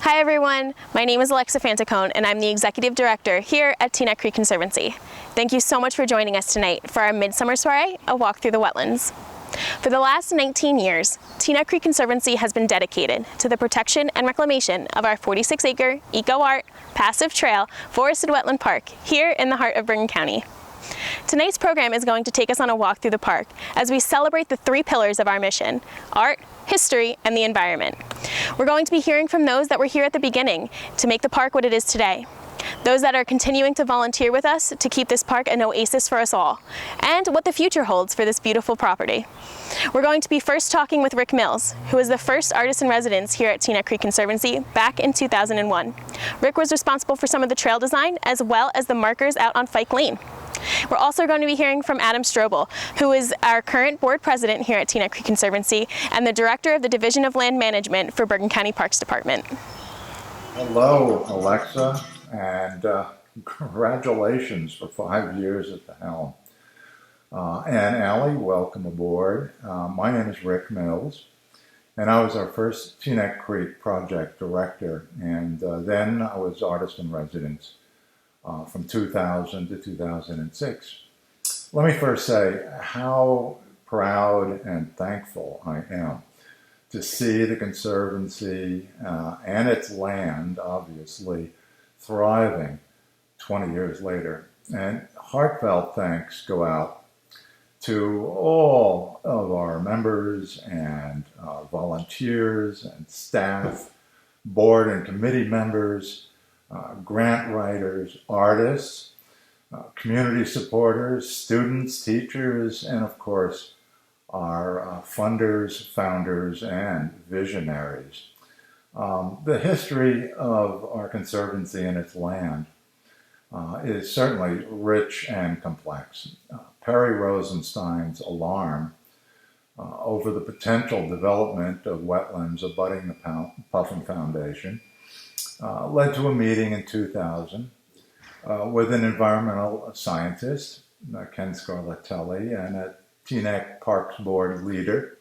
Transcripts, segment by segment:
Hi everyone, my name is Alexa Fantacone and I'm the Executive Director here at Teaneck Creek Conservancy. Thank you so much for joining us tonight for our Midsummer Soiree, a walk through the wetlands. For the last 19 years, Teaneck Creek Conservancy has been dedicated to the protection and reclamation of our 46-acre eco-art, passive trail, forested wetland park here in the heart of Bergen County. Tonight's program is going to take us on a walk through the park as we celebrate the three pillars of our mission: art, history, and the environment. We're going to be hearing from those that were here at the beginning to make the park what it is today, those that are continuing to volunteer with us to keep this park an oasis for us all, and what the future holds for this beautiful property. We're going to be first talking with Rick Mills, who was the first artist in residence here at Teaneck Creek Conservancy back in 2001. Rick was responsible for some of the trail design as well as the markers out on Fike Lane. We're also going to be hearing from Adam Strobel, who is our current board president here at Teaneck Creek Conservancy and the director of the Division of Land Management for Bergen County Parks Department. Hello, Alexa, and congratulations for 5 years at the helm. And Allie, welcome aboard. My name is Rick Mills, and I was our first Teaneck Creek project director, and then I was artist in residence from 2000 to 2006. Let me first say how proud and thankful I am to see the Conservancy and its land, obviously, thriving 20 years later. And heartfelt thanks go out to all of our members and volunteers and staff, board and committee members, grant writers, artists, community supporters, students, teachers, and of course our funders, founders, and visionaries. The history of our Conservancy and its land is certainly rich and complex. Perry Rosenstein's alarm over the potential development of wetlands abutting the Puffin Foundation led to a meeting in 2000 with an environmental scientist, Ken Scarlatelli, and a Teaneck Parks Board leader,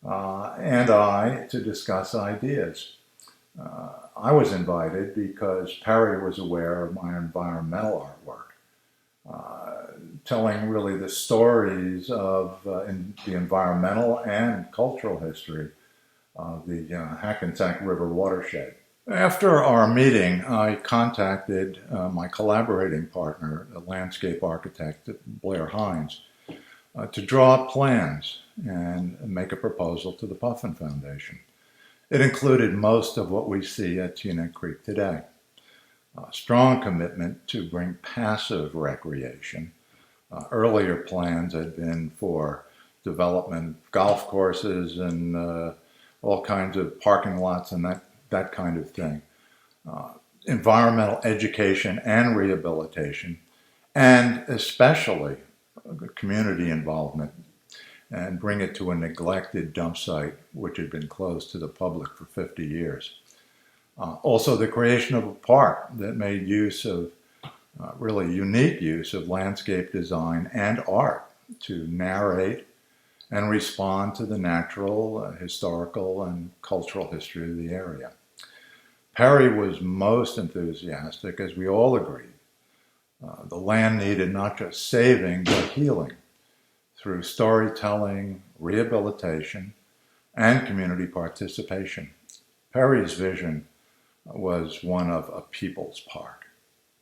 and I to discuss ideas. I was invited because Perry was aware of my environmental artwork, telling really the stories of the environmental and cultural history of the Hackensack River watershed. After our meeting, I contacted my collaborating partner, the landscape architect Blair Hines, to draw up plans and make a proposal to the Puffin Foundation. It included most of what we see at Teaneck Creek today. A strong commitment to bring passive recreation. Earlier plans had been for development, golf courses, and all kinds of parking lots and that kind of thing. Environmental education and rehabilitation, and especially community involvement, and bring it to a neglected dump site which had been closed to the public for 50 years. Also the creation of a park that made use of, really unique use of landscape design and art to narrate and respond to the natural, historical, and cultural history of the area. Perry was most enthusiastic, as we all agreed. The land needed not just saving, but healing through storytelling, rehabilitation, and community participation. Perry's vision was one of a people's park.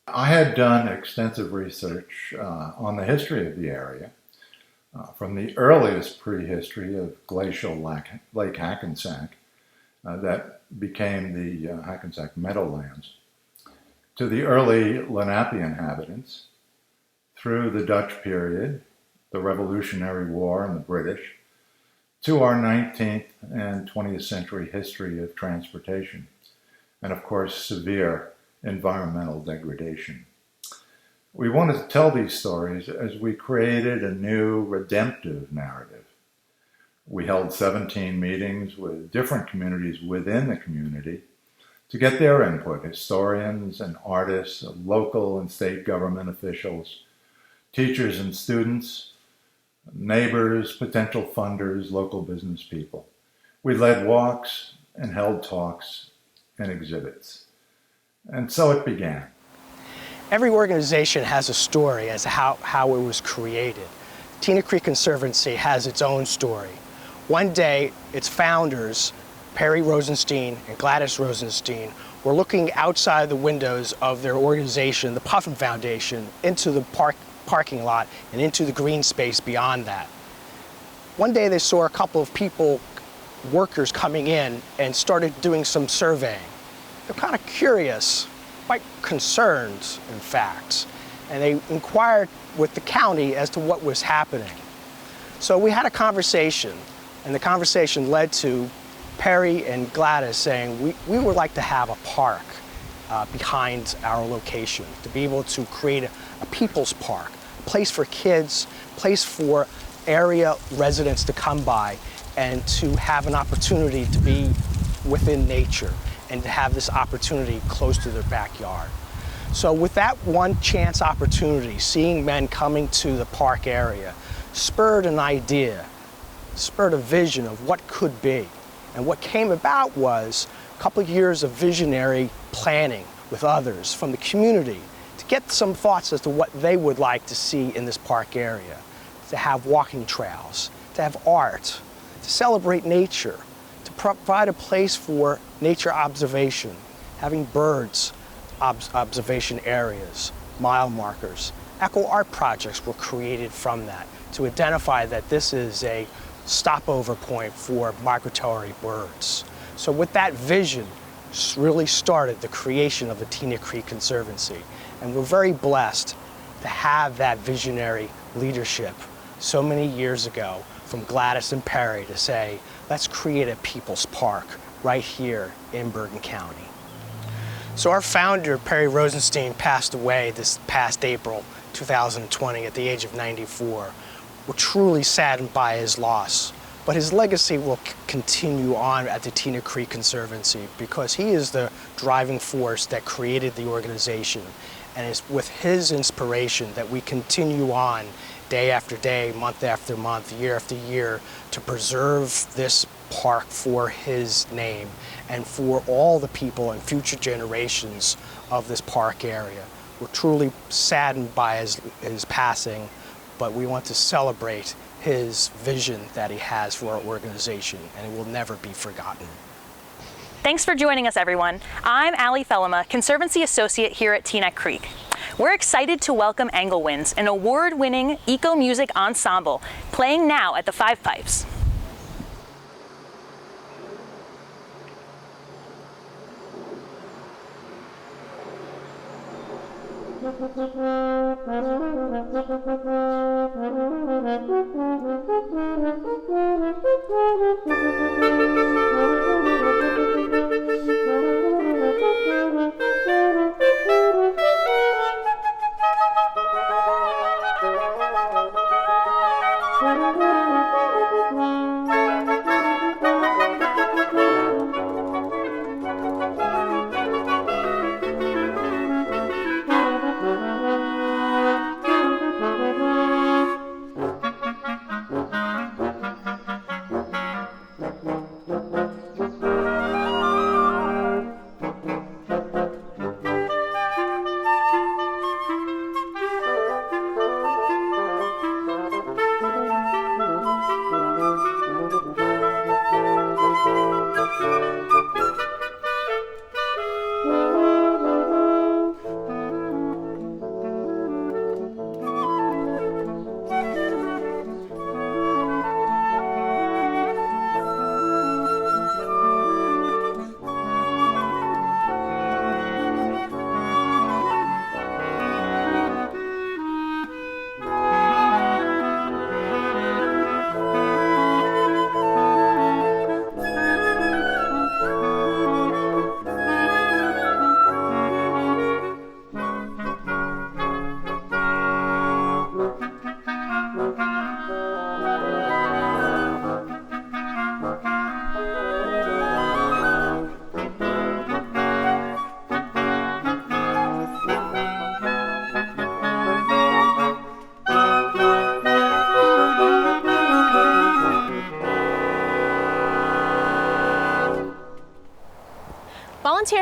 I had done extensive research on the history of the area, from the earliest prehistory of glacial Lake Hackensack that became the Hackensack Meadowlands, to the early Lenape inhabitants, through the Dutch period, the Revolutionary War and the British, to our 19th and 20th century history of transportation, and of course severe environmental degradation. We wanted to tell these stories as we created a new redemptive narrative. We held 17 meetings with different communities within the community to get their input, historians and artists, local and state government officials, teachers and students, neighbors, potential funders, local business people. We led walks and held talks and exhibits. And so it began. Every organization has a story as to how it was created. Teaneck Creek Conservancy has its own story. One day, its founders, Perry Rosenstein and Gladys Rosenstein, were looking outside the windows of their organization, the Puffin Foundation, into the parking lot and into the green space beyond that. One day they saw a couple of people, workers coming in and started doing some surveying. They're kind of curious, quite concerned, in fact, and they inquired with the county as to what was happening. So we had a conversation, and the conversation led to Perry and Gladys saying, we would like to have a park behind our location, to be able to create a people's park, a place for kids, a place for area residents to come by and to have an opportunity to be within nature and to have this opportunity close to their backyard. So with that one chance opportunity, seeing men coming to the park area, spurred an idea, spurred a vision of what could be. And what came about was a couple of years of visionary planning with others from the community to get some thoughts as to what they would like to see in this park area, to have walking trails, to have art, to celebrate nature, to provide a place for nature observation, having birds observation areas, mile markers. Eco art projects were created from that to identify that this is a stopover point for migratory birds. So with that vision really started the creation of the Teaneck Creek Conservancy. And we're very blessed to have that visionary leadership so many years ago from Gladys and Perry to say, let's create a people's park right here in Bergen County. So our founder, Perry Rosenstein, passed away this past April 2020 at the age of 94. We're truly saddened by his loss, but his legacy will continue on at the Teaneck Creek Conservancy because he is the driving force that created the organization, and it's with his inspiration that we continue on day after day, month after month, year after year to preserve this park for his name and for all the people and future generations of this park area. We're truly saddened by his passing, but we want to celebrate his vision that he has for our organization, and it will never be forgotten. Thanks for joining us, everyone. I'm Allie Fellema, Conservancy Associate here at Teaneck Creek. We're excited to welcome Englewinds, an award-winning eco-music ensemble, playing now at the Five Pipes.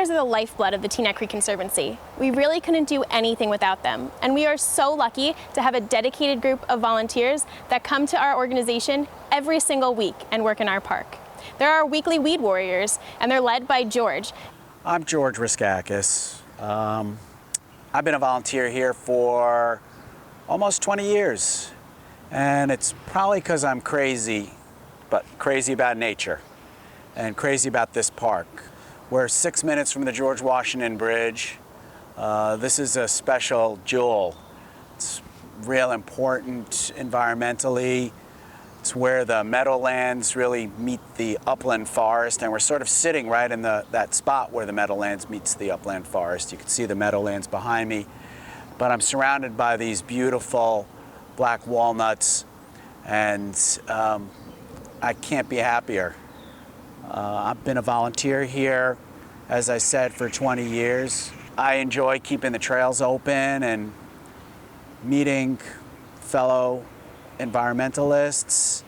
volunteers are the lifeblood of the Teaneck Creek Conservancy. We really couldn't do anything without them, and we are so lucky to have a dedicated group of volunteers that come to our organization every single week and work in our park. They're our weekly weed warriors, and they're led by George. I'm George Reskakis. I've been a volunteer here for almost 20 years, and it's probably because I'm crazy, but crazy about nature and crazy about this park. We're 6 minutes from the George Washington Bridge. This is a special jewel. It's real important environmentally. It's where the meadowlands really meet the upland forest, and we're sort of sitting right in that spot where the meadowlands meets the upland forest. You can see the meadowlands behind me, but I'm surrounded by these beautiful black walnuts, and I can't be happier. I've been a volunteer here, as I said, for 20 years. I enjoy keeping the trails open and meeting fellow environmentalists,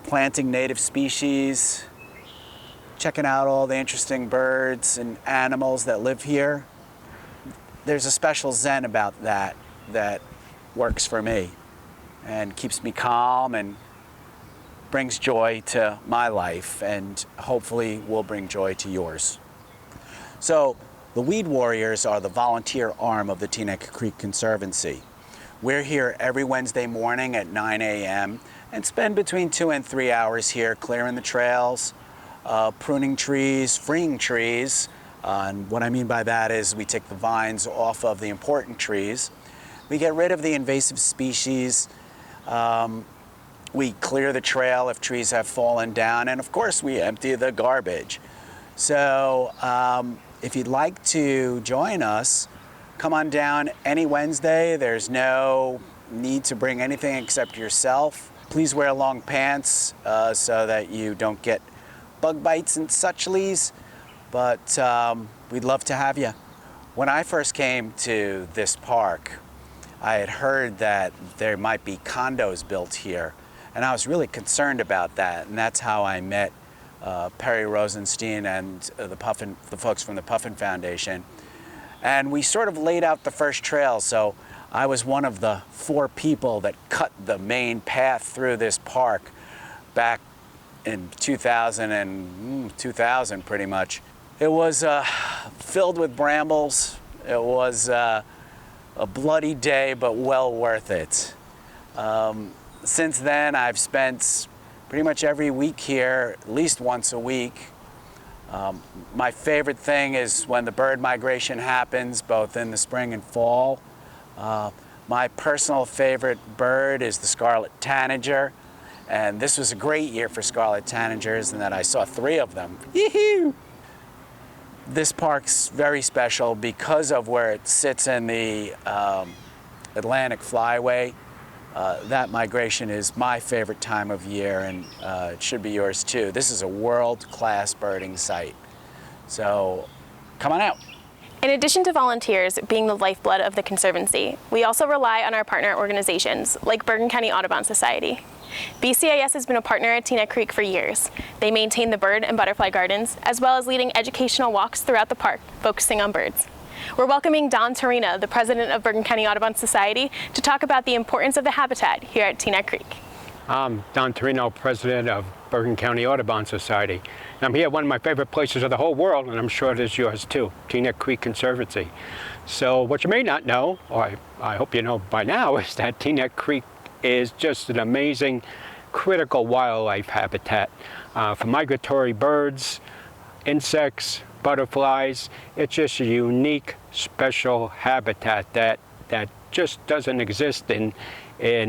planting native species, checking out all the interesting birds and animals that live here. There's a special zen about that works for me and keeps me calm and brings joy to my life, and hopefully will bring joy to yours. So the Weed Warriors are the volunteer arm of the Teaneck Creek Conservancy. We're here every Wednesday morning at 9 a.m. and spend between 2 and 3 hours here clearing the trails, pruning trees, freeing trees. And what I mean by that is we take the vines off of the important trees. We get rid of the invasive species. We clear the trail if trees have fallen down. And of course, we empty the garbage. So if you'd like to join us, come on down any Wednesday. There's no need to bring anything except yourself. Please wear long pants so that you don't get bug bites and suchlies, but we'd love to have you. When I first came to this park, I had heard that there might be condos built here, and I was really concerned about that, and that's how I met Perry Rosenstein and the folks from the Puffin Foundation. And we sort of laid out the first trail, so I was one of the 4 people that cut the main path through this park back in 2000 pretty much. It was filled with brambles. It was a bloody day, but well worth it. Since then, I've spent pretty much every week here, at least once a week. My favorite thing is when the bird migration happens, both in the spring and fall. My personal favorite bird is the scarlet tanager, and this was a great year for scarlet tanagers in that I saw 3 of them. Yee-hoo! This park's very special because of where it sits in the Atlantic Flyway. That migration is my favorite time of year, and it should be yours too. This is a world-class birding site. So come on out. In addition to volunteers being the lifeblood of the Conservancy, we also rely on our partner organizations like Bergen County Audubon Society. BCAS has been a partner at Teaneck Creek for years. They maintain the bird and butterfly gardens, as well as leading educational walks throughout the park, focusing on birds. We're welcoming Don Torino, the president of Bergen County Audubon Society, to talk about the importance of the habitat here at Teaneck Creek. I'm Don Torino, president of Bergen County Audubon Society. I'm here at one of my favorite places of the whole world, and I'm sure it is yours too, Teaneck Creek Conservancy. So what you may not know, or I hope you know by now, is that Teaneck Creek is just an amazing, critical wildlife habitat for migratory birds, insects, butterflies. It's just a unique, special habitat that just doesn't exist in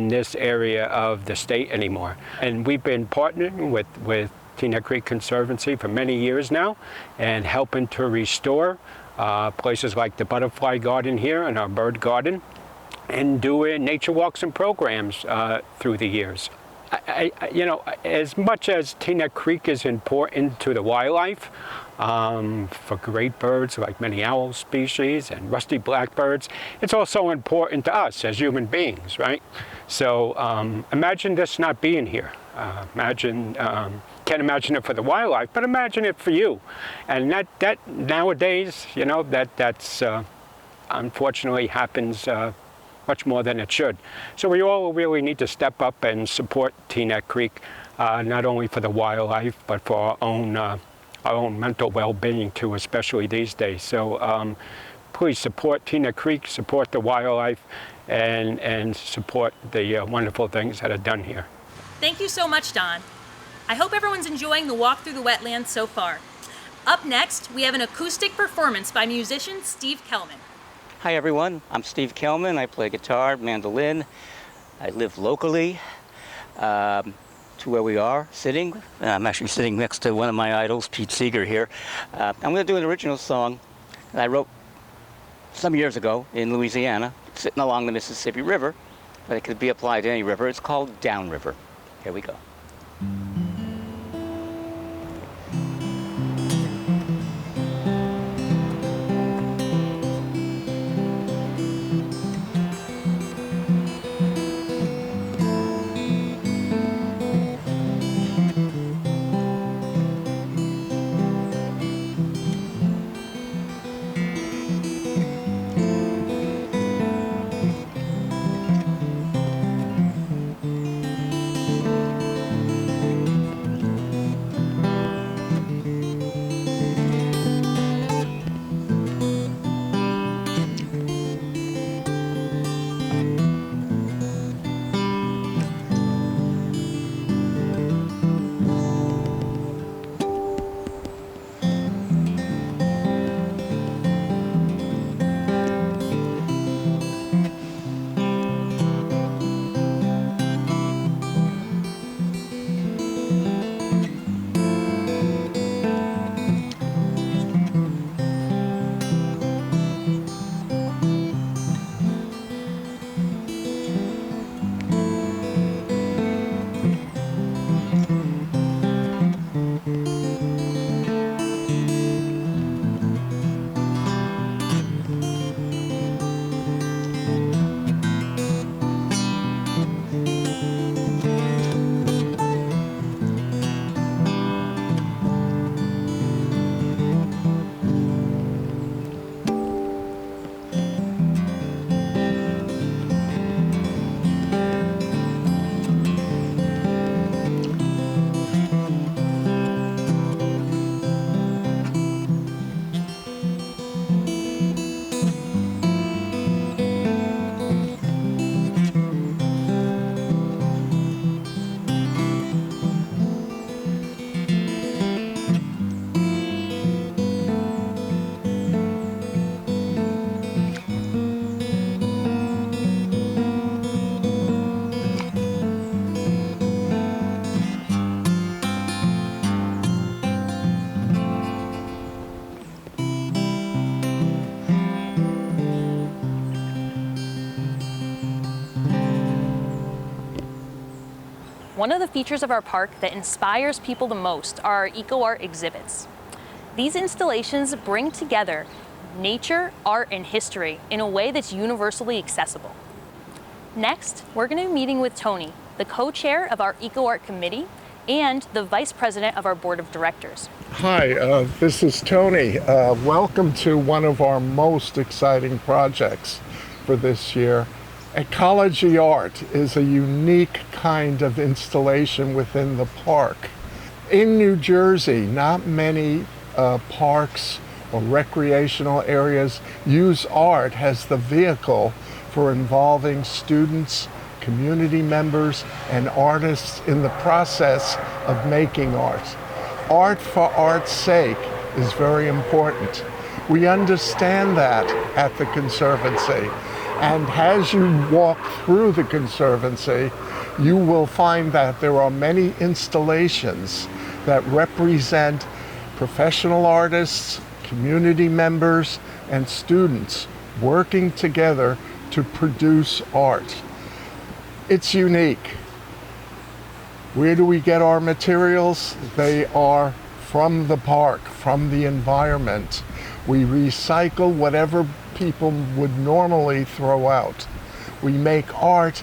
this area of the state anymore. And we've been partnering with Teaneck Creek Conservancy for many years now and helping to restore places like the butterfly garden here and our bird garden, and doing nature walks and programs through the years. You know, as much as Teaneck Creek is important to the wildlife, for great birds like many owl species and rusty blackbirds, it's also important to us as human beings, right? So imagine this not being here. Imagine can't imagine it for the wildlife, but imagine it for you. And that nowadays, you know, that's unfortunately happens much more than it should. So we all really need to step up and support Teaneck Creek, not only for the wildlife, but for our own mental well-being too, especially these days. So please support Teaneck Creek, support the wildlife, and support the wonderful things that are done here. Thank you so much, Don. I hope everyone's enjoying the walk through the wetlands so far. Up next, we have an acoustic performance by musician Steve Kellman. Hi everyone, I'm Steve Kellman. I play guitar, mandolin. I live locally to where we are sitting. I'm actually sitting next to one of my idols, Pete Seeger here. I'm going to do an original song that I wrote some years ago in Louisiana, sitting along the Mississippi River, but it could be applied to any river. It's called Downriver. Here we go. One of the features of our park that inspires people the most are our eco-art exhibits. These installations bring together nature, art, and history in a way that's universally accessible. Next, we're going to be meeting with Tony, the co-chair of our eco-art committee and the vice president of our board of directors. Hi, this is Tony. Welcome to one of our most exciting projects for this year. Ecology art is a unique kind of installation within the park. In New Jersey, not many parks or recreational areas use art as the vehicle for involving students, community members, and artists in the process of making art. Art for art's sake is very important. We understand that at the Conservancy. And as you walk through the Conservancy, you will find that there are many installations that represent professional artists, community members, and students working together to produce art. It's unique. Where do we get our materials? They are from the park, from the environment. We recycle whatever people would normally throw out. We make art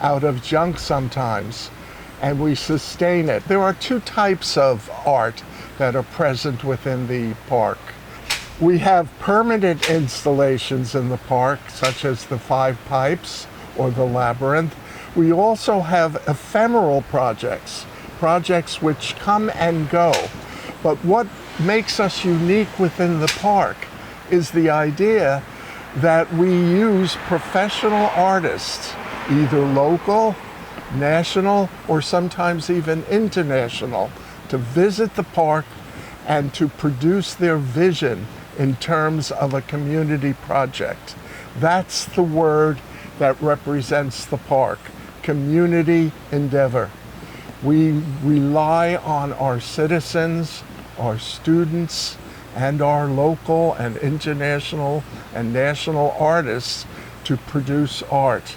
out of junk sometimes, and we sustain it. There are two types of art that are present within the park. We have permanent installations in the park, such as the Five Pipes or the Labyrinth. We also have ephemeral projects, projects which come and go. But what makes us unique within the park is the idea that we use professional artists, either local, national, or sometimes even international, to visit the park and to produce their vision in terms of a community project. That's the word that represents the park, community endeavor. We rely on our citizens, our students, and our local and international and national artists to produce art.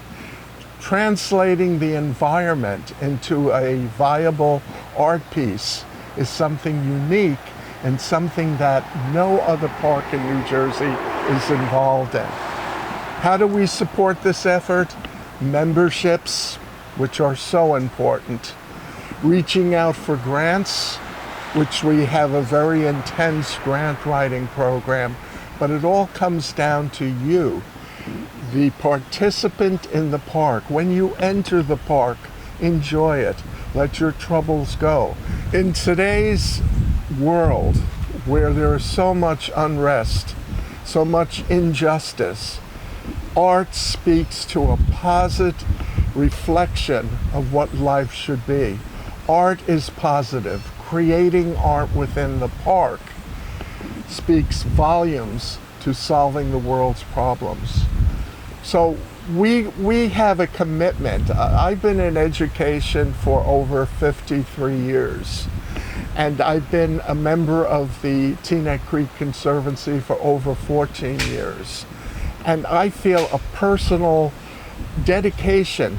Translating the environment into a viable art piece is something unique and something that no other park in New Jersey is involved in. How do we support this effort? Memberships, which are so important. Reaching out for grants, which we have a very intense grant writing program, but it all comes down to you, the participant in the park. When you enter the park, enjoy it. Let your troubles go. In today's world, where there is so much unrest, so much injustice, art speaks to a positive reflection of what life should be. Art is positive. Creating art within the park speaks volumes to solving the world's problems. So we have a commitment. I've been in education for over 53 years, and I've been a member of the Teaneck Creek Conservancy for over 14 years. And I feel a personal dedication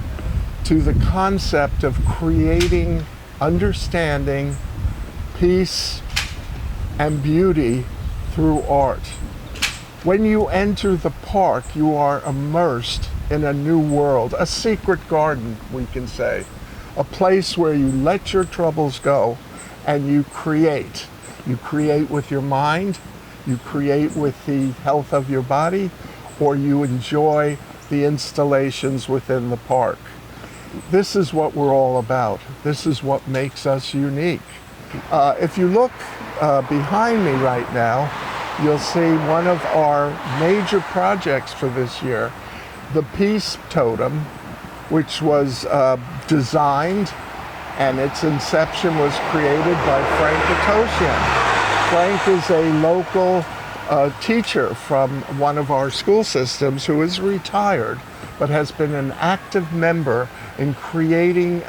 to the concept of creating understanding, peace, and beauty through art. When you enter the park, you are immersed in a new world, a secret garden, we can say, a place where you let your troubles go and you create. You create with your mind, you create with the health of your body, or you enjoy the installations within the park. This is what we're all about. This is what makes us unique. If you look behind me right now, you'll see one of our major projects for this year, the Peace Totem, which was designed and its inception was created by Frank Atoshian. Frank is a local teacher from one of our school systems who is retired, but has been an active member in creating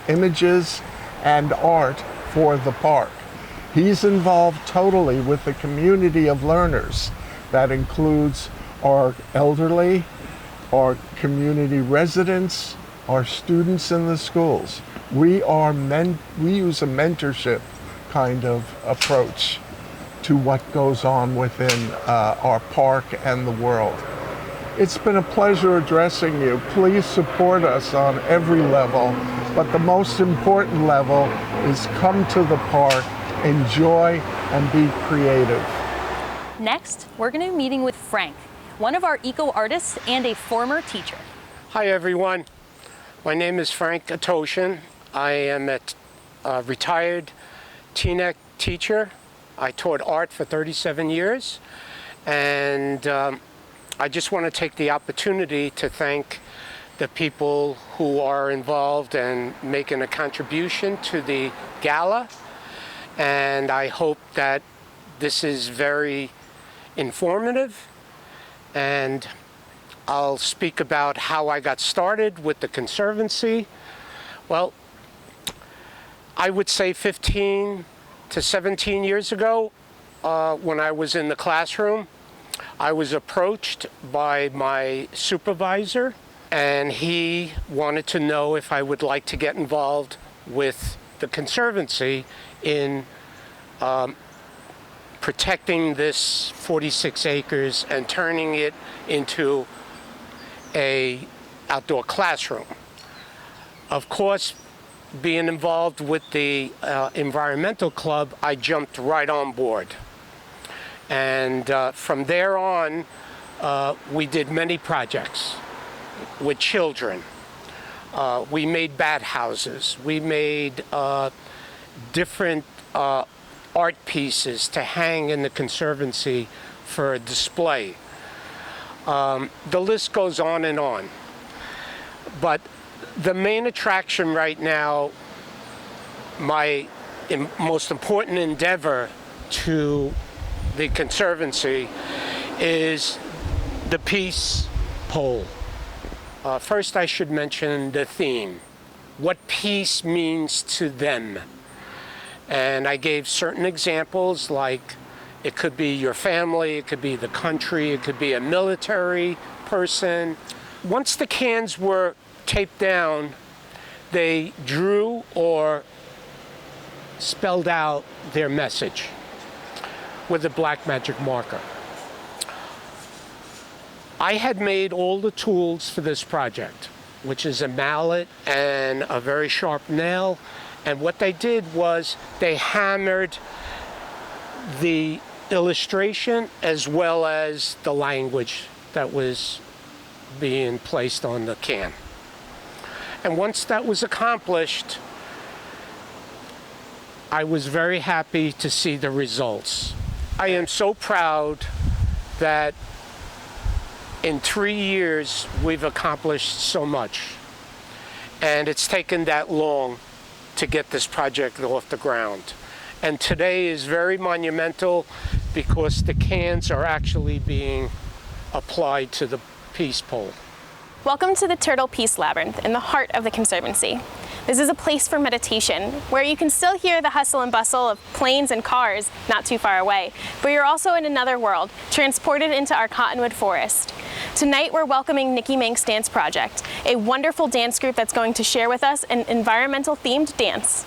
images and art for the park. He's involved totally with the community of learners. That includes our elderly, our community residents, our students in the schools. We use a mentorship kind of approach to what goes on within our park and the world. It's been a pleasure addressing you. Please support us on every level, but the most important level is come to the park, enjoy, and be creative. Next, we're going to be meeting with Frank, one of our eco artists and a former teacher. Hi everyone, my name is Frank Atoshian. I am a retired Teaneck teacher. I taught art for 37 years, and I just want to take the opportunity to thank the people who are involved and making a contribution to the gala, and I hope that this is very informative, and I'll speak about how I got started with the Conservancy. Well, I would say 15 to 17 years ago, when I was in the classroom, I was approached by my supervisor, and he wanted to know if I would like to get involved with the Conservancy in protecting this 46 acres and turning it into an outdoor classroom. Of course, being involved with the environmental club, I jumped right on board. And from there on, we did many projects with children. We made bat houses. We made different art pieces to hang in the conservancy for a display. The list goes on and on. But the main attraction right now, my most important endeavor to the conservancy, is the peace pole. First, I should mention the theme, what peace means to them. And I gave certain examples, like it could be your family, it could be the country, it could be a military person. Once the cans were taped down, they drew or spelled out their message with a black magic marker. I had made all the tools for this project, which is a mallet and a very sharp nail. And what they did was they hammered the illustration as well as the language that was being placed on the can. And once that was accomplished, I was very happy to see the results. I am so proud that in 3 years, we've accomplished so much. And it's taken that long to get this project off the ground. And today is very monumental because the cans are actually being applied to the peace pole. Welcome to the Turtle Peace Labyrinth in the heart of the Conservancy. This is a place for meditation where you can still hear the hustle and bustle of planes and cars not too far away, but you're also in another world, transported into our cottonwood forest. Tonight we're welcoming Nikki Manx Dance Project, a wonderful dance group that's going to share with us an environmental themed dance.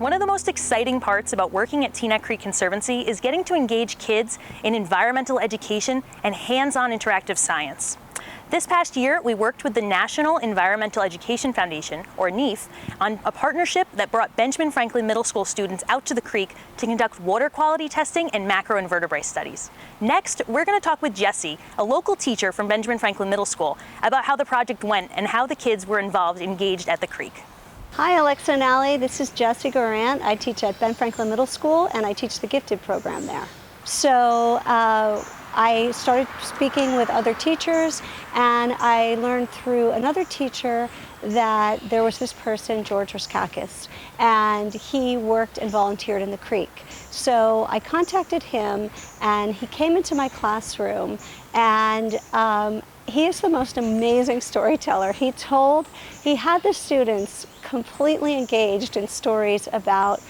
One of the most exciting parts about working at Teaneck Creek Conservancy is getting to engage kids in environmental education and hands-on interactive science. This past year, we worked with the National Environmental Education Foundation, or NEEF, on a partnership that brought Benjamin Franklin Middle School students out to the creek to conduct water quality testing and macroinvertebrate studies. Next, we're going to talk with Jessie, a local teacher from Benjamin Franklin Middle School, about how the project went and how the kids were engaged at the creek. Hi Alexa and Allie, this is Jessie Garant. I teach at Ben Franklin Middle School and I teach the gifted program there. So I started speaking with other teachers and I learned through another teacher that there was this person, George Reskakis, and he worked and volunteered in the creek. So I contacted him and he came into my classroom and he is the most amazing storyteller. He had the students completely engaged in stories about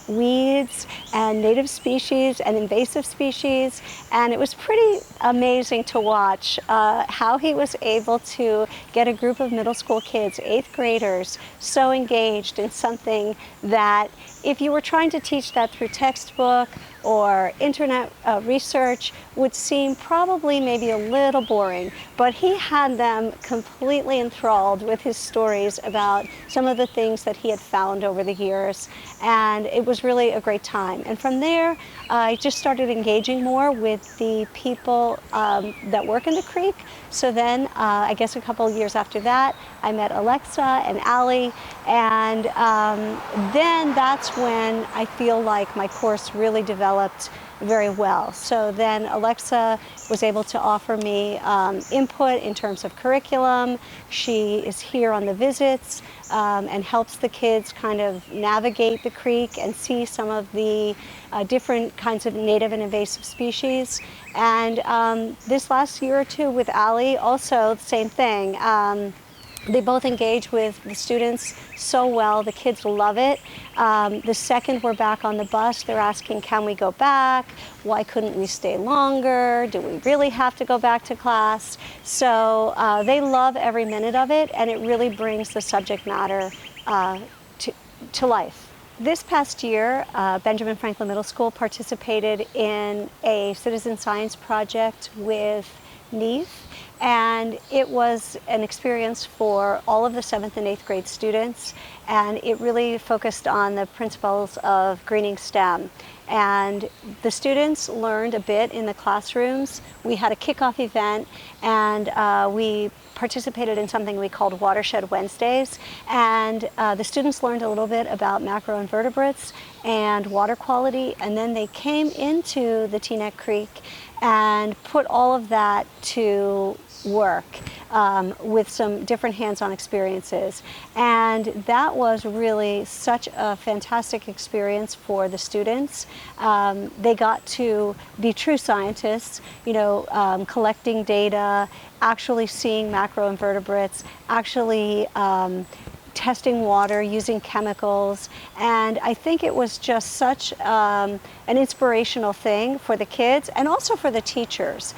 weeds and native species and invasive species, and it was pretty amazing to watch how he was able to get a group of middle school kids, 8th graders, so engaged in something that if you were trying to teach that through textbook or internet research would seem probably maybe a little boring, but he had them completely enthralled with his stories about some of the things that he had found over the years, and it was really a great time. And from there, I just started engaging more with the people that work in the creek. So then, I guess a couple of years after that, I met Alexa and Allie, and then that's when I feel like my course really developed very well. So then Alexa was able to offer me input in terms of curriculum. She is here on the visits and helps the kids kind of navigate the creek and see some of the different kinds of native and invasive species. And this last year or two with Allie, also the same thing. They both engage with the students so well. The kids love it. The second we're back on the bus, they're asking, can we go back? Why couldn't we stay longer? Do we really have to go back to class? So they love every minute of it, and it really brings the subject matter to life. This past year, Benjamin Franklin Middle School participated in a citizen science project with NEEF. And it was an experience for all of the 7th and 8th grade students, and it really focused on the principles of greening STEM. And the students learned a bit in the classrooms. We had a kickoff event, and we participated in something we called Watershed Wednesdays, and the students learned a little bit about macroinvertebrates and water quality, and then they came into the Teaneck Creek and put all of that to work with some different hands-on experiences. And that was really such a fantastic experience for the students. They got to be true scientists, you know, collecting data, actually seeing macroinvertebrates, actually testing water, using chemicals, and I think it was just such an inspirational thing for the kids and also for the teachers,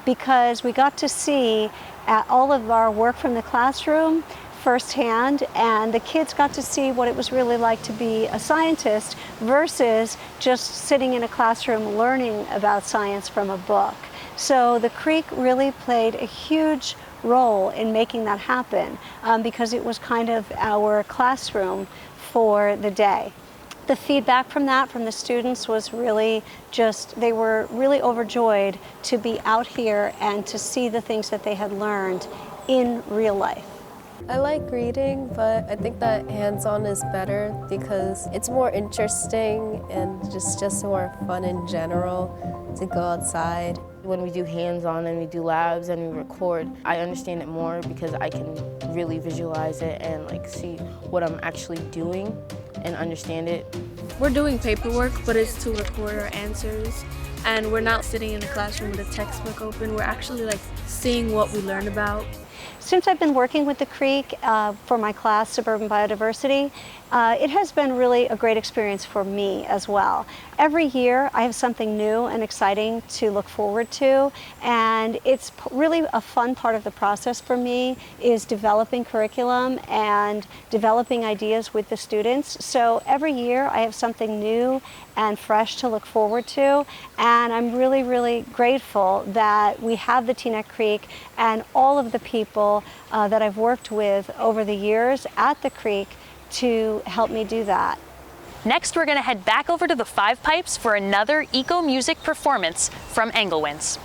because we got to see all of our work from the classroom firsthand, and the kids got to see what it was really like to be a scientist versus just sitting in a classroom learning about science from a book. So the creek really played a huge role in making that happen, because it was kind of our classroom for the day. The feedback from that, from the students, was really just, they were really overjoyed to be out here and to see the things that they had learned in real life. I like reading, but I think that hands-on is better because it's more interesting and just more fun in general to go outside. When we do hands-on and we do labs and we record, I understand it more because I can really visualize it and like see what I'm actually doing and understand it. We're doing paperwork, but it's to record our answers. And we're not sitting in a classroom with a textbook open. We're actually like seeing what we learned about. Since I've been working with the creek for my class, Suburban Biodiversity, it has been really a great experience for me as well. Every year I have something new and exciting to look forward to, and it's really a fun part of the process for me is developing curriculum and developing ideas with the students. So every year I have something new and fresh to look forward to, and I'm really, really grateful that we have the Teaneck Creek and all of the people that I've worked with over the years at the creek to help me do that. Next, we're going to head back over to the Five Pipes for another eco music performance from Englewinds.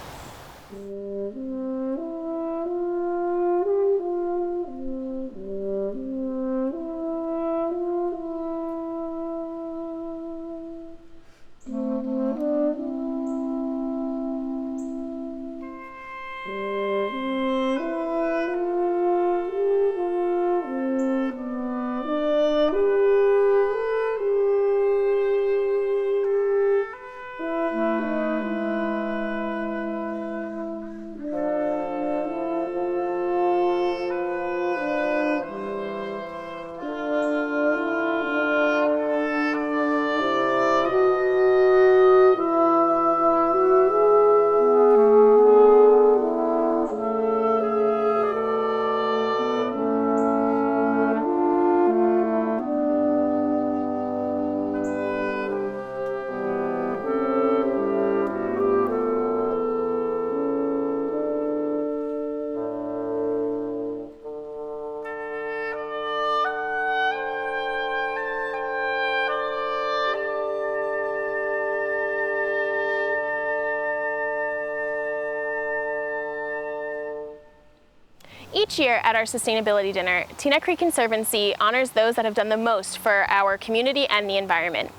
Each year at our sustainability dinner, Teaneck Creek Conservancy honors those that have done the most for our community and the environment.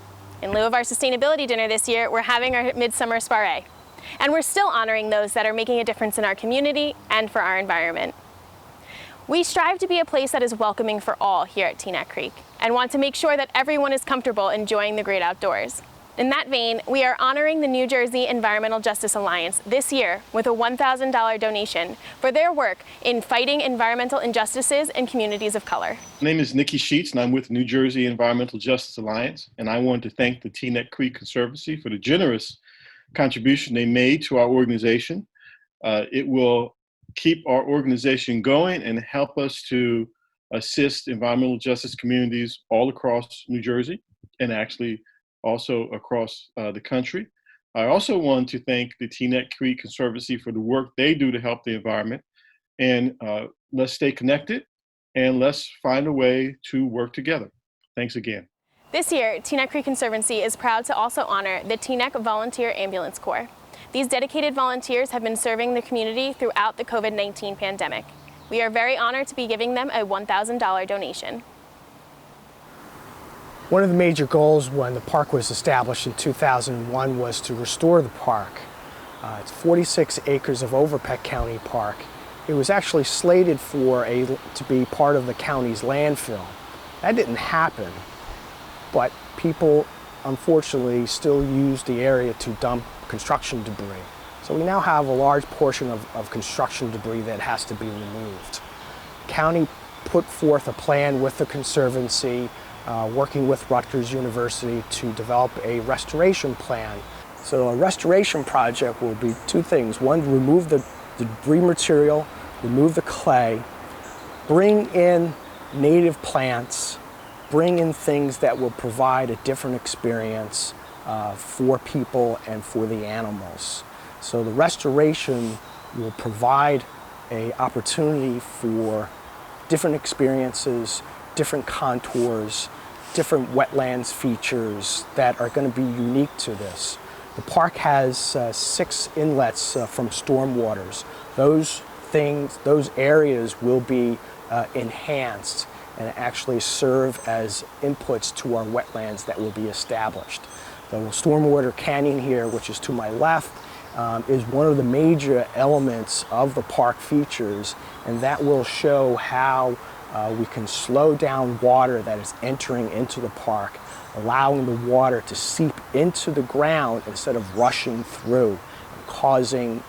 In lieu of our sustainability dinner this year, we're having our Midsummer Soiree. And we're still honoring those that are making a difference in our community and for our environment. We strive to be a place that is welcoming for all here at Teaneck Creek and want to make sure that everyone is comfortable enjoying the great outdoors. In that vein, we are honoring the New Jersey Environmental Justice Alliance this year with a $1,000 donation for their work in fighting environmental injustices in communities of color. My name is Nikki Sheets, and I'm with New Jersey Environmental Justice Alliance, and I want to thank the Teaneck Creek Conservancy for the generous contribution they made to our organization. It will keep our organization going and help us to assist environmental justice communities all across New Jersey and actually also across the country. I also want to thank the Teaneck Creek Conservancy for the work they do to help the environment. And let's stay connected and let's find a way to work together. Thanks again. This year, Teaneck Creek Conservancy is proud to also honor the Teaneck Volunteer Ambulance Corps. These dedicated volunteers have been serving the community throughout the COVID-19 pandemic. We are very honored to be giving them a $1,000 donation. One of the major goals when the park was established in 2001 was to restore the park. It's 46 acres of Overpeck County Park. It was actually slated to be part of the county's landfill. That didn't happen, but people unfortunately still use the area to dump construction debris. So we now have a large portion of construction debris that has to be removed. The county put forth a plan with the Conservancy, working with Rutgers University to develop a restoration plan. So a restoration project will be two things. One, remove the debris material, remove the clay, bring in native plants, bring in things that will provide a different experience for people and for the animals. So the restoration will provide an opportunity for different experiences, different contours, different wetlands features that are going to be unique to this. The park has 6 inlets from stormwaters. Those areas will be enhanced and actually serve as inputs to our wetlands that will be established. The stormwater canyon here, which is to my left, is one of the major elements of the park features, and that will show how we can slow down water that is entering into the park, allowing the water to seep into the ground instead of rushing through and causing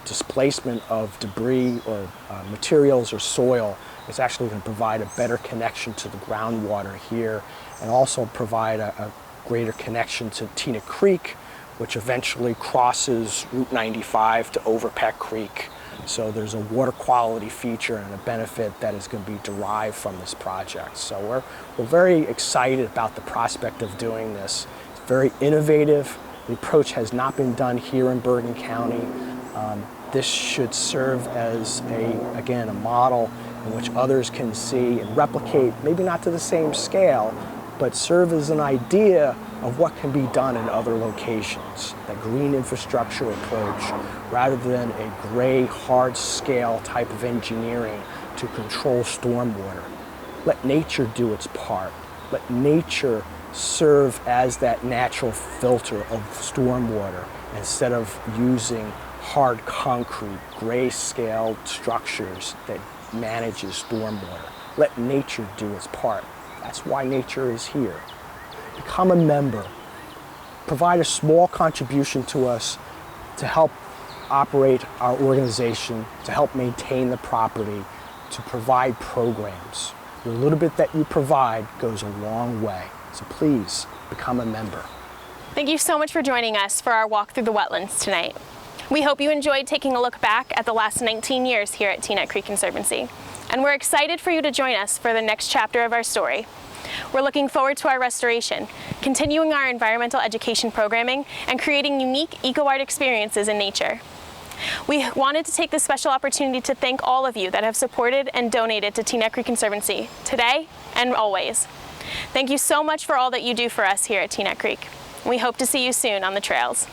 displacement of debris or materials or soil is actually going to provide a better connection to the groundwater here, and also provide a greater connection to Teaneck Creek, which eventually crosses Route 95 to Overpeck Creek. So there's a water quality feature and a benefit that is going to be derived from this project. So we're very excited about the prospect of doing this. It's very innovative. The approach has not been done here in Bergen County. This should serve as, again, a model in which others can see and replicate, maybe not to the same scale, but serve as an idea of what can be done in other locations. That green infrastructure approach, rather than a gray, hard scale type of engineering to control stormwater. Let nature do its part. Let nature serve as that natural filter of stormwater instead of using hard concrete, gray scale structures that manages stormwater. Let nature do its part. That's why nature is here. Become a member. Provide a small contribution to us to help operate our organization, to help maintain the property, to provide programs. The little bit that you provide goes a long way. So please become a member. Thank you so much for joining us for our walk through the wetlands tonight. We hope you enjoyed taking a look back at the last 19 years here at Teaneck Creek Conservancy. And we're excited for you to join us for the next chapter of our story. We're looking forward to our restoration, continuing our environmental education programming, and creating unique eco-art experiences in nature. We wanted to take this special opportunity to thank all of you that have supported and donated to Teaneck Creek Conservancy today and always. Thank you so much for all that you do for us here at Teaneck Creek. We hope to see you soon on the trails.